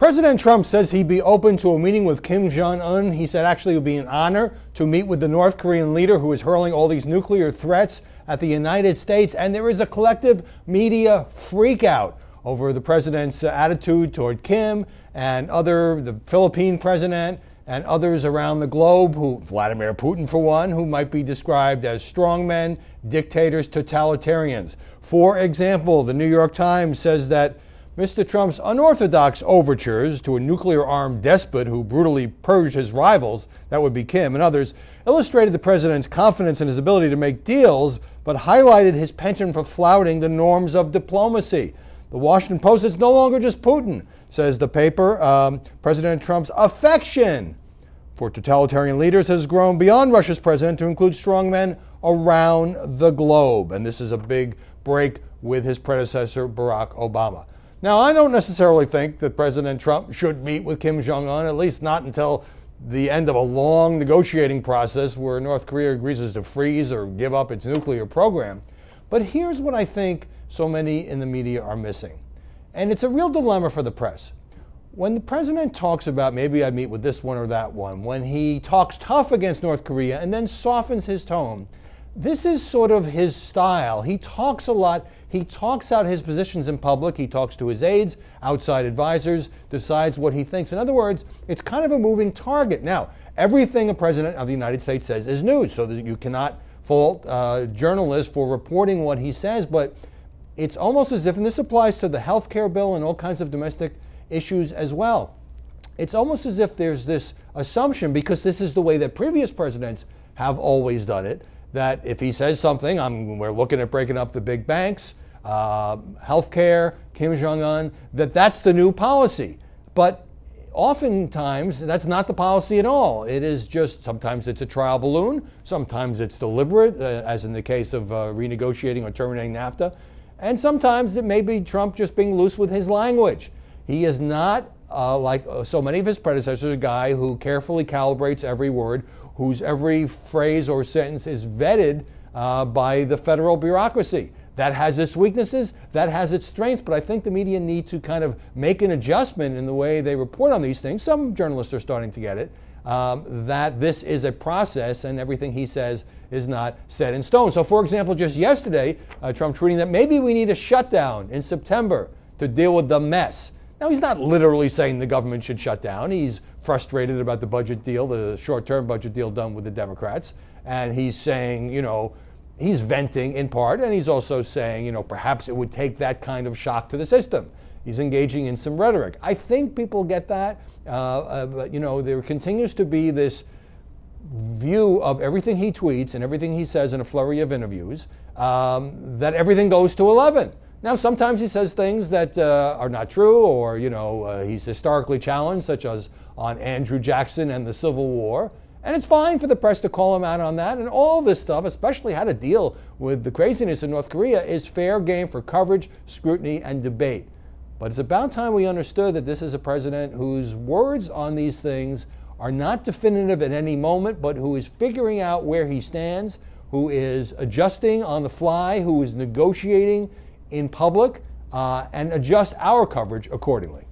President Trump says he'd be open to a meeting with Kim Jong Un. He said actually it would be an honor to meet with the North Korean leader who is hurling all these nuclear threats at the United States. And there is a collective media freakout over the president's attitude toward Kim and the Philippine president and others around the globe, Vladimir Putin for one, who might be described as strongmen, dictators, totalitarians. For example, the New York Times says that Mr. Trump's unorthodox overtures to a nuclear-armed despot who brutally purged his rivals, that would be Kim and others, illustrated the president's confidence in his ability to make deals, but highlighted his penchant for flouting the norms of diplomacy. The Washington Post is no longer just Putin, says the paper. President Trump's affection for totalitarian leaders has grown beyond Russia's president to include strongmen around the globe. And this is a big break with his predecessor, Barack Obama. Now, I don't necessarily think that President Trump should meet with Kim Jong Un, at least not until the end of a long negotiating process where North Korea agrees to freeze or give up its nuclear program. But here's what I think so many in the media are missing. And it's a real dilemma for the press. When the president talks about maybe I'd meet with this one or that one, when he talks tough against North Korea and then softens his tone, this is sort of his style. He talks a lot. He talks out his positions in public. He talks to his aides, outside advisors, decides what he thinks. In other words, it's kind of a moving target. Now, everything a president of the United States says is news, so that you cannot fault journalists for reporting what he says, but it's almost as if, and this applies to the health care bill and all kinds of domestic issues as well, it's almost as if there's this assumption, because this is the way that previous presidents have always done it, that if he says something, we're looking at breaking up the big banks, healthcare, Kim Jong Un, that's the new policy. But oftentimes, that's not the policy at all. It is just, sometimes it's a trial balloon, sometimes it's deliberate, as in the case of renegotiating or terminating NAFTA, and sometimes it may be Trump just being loose with his language. He is not, like so many of his predecessors, a guy who carefully calibrates every word, whose every phrase or sentence is vetted by the federal bureaucracy. That has its weaknesses, that has its strengths, but I think the media need to kind of make an adjustment in the way they report on these things. Some journalists are starting to get it, that this is a process and everything he says is not set in stone. So, for example, just yesterday, Trump tweeting that maybe we need a shutdown in September to deal with the mess. Now, he's not literally saying the government should shut down. He's frustrated about the budget deal, the short-term budget deal done with the Democrats. And he's saying, he's venting in part, and he's also saying, perhaps it would take that kind of shock to the system. He's engaging in some rhetoric. I think people get that, but, there continues to be this view of everything he tweets and everything he says in a flurry of interviews, that everything goes to 11. Now, sometimes he says things that are not true, or, he's historically challenged, such as on Andrew Jackson and the Civil War. And it's fine for the press to call him out on that. And all this stuff, especially how to deal with the craziness in North Korea, is fair game for coverage, scrutiny, and debate. But it's about time we understood that this is a president whose words on these things are not definitive at any moment, but who is figuring out where he stands, who is adjusting on the fly, who is negotiating in public, and adjust our coverage accordingly.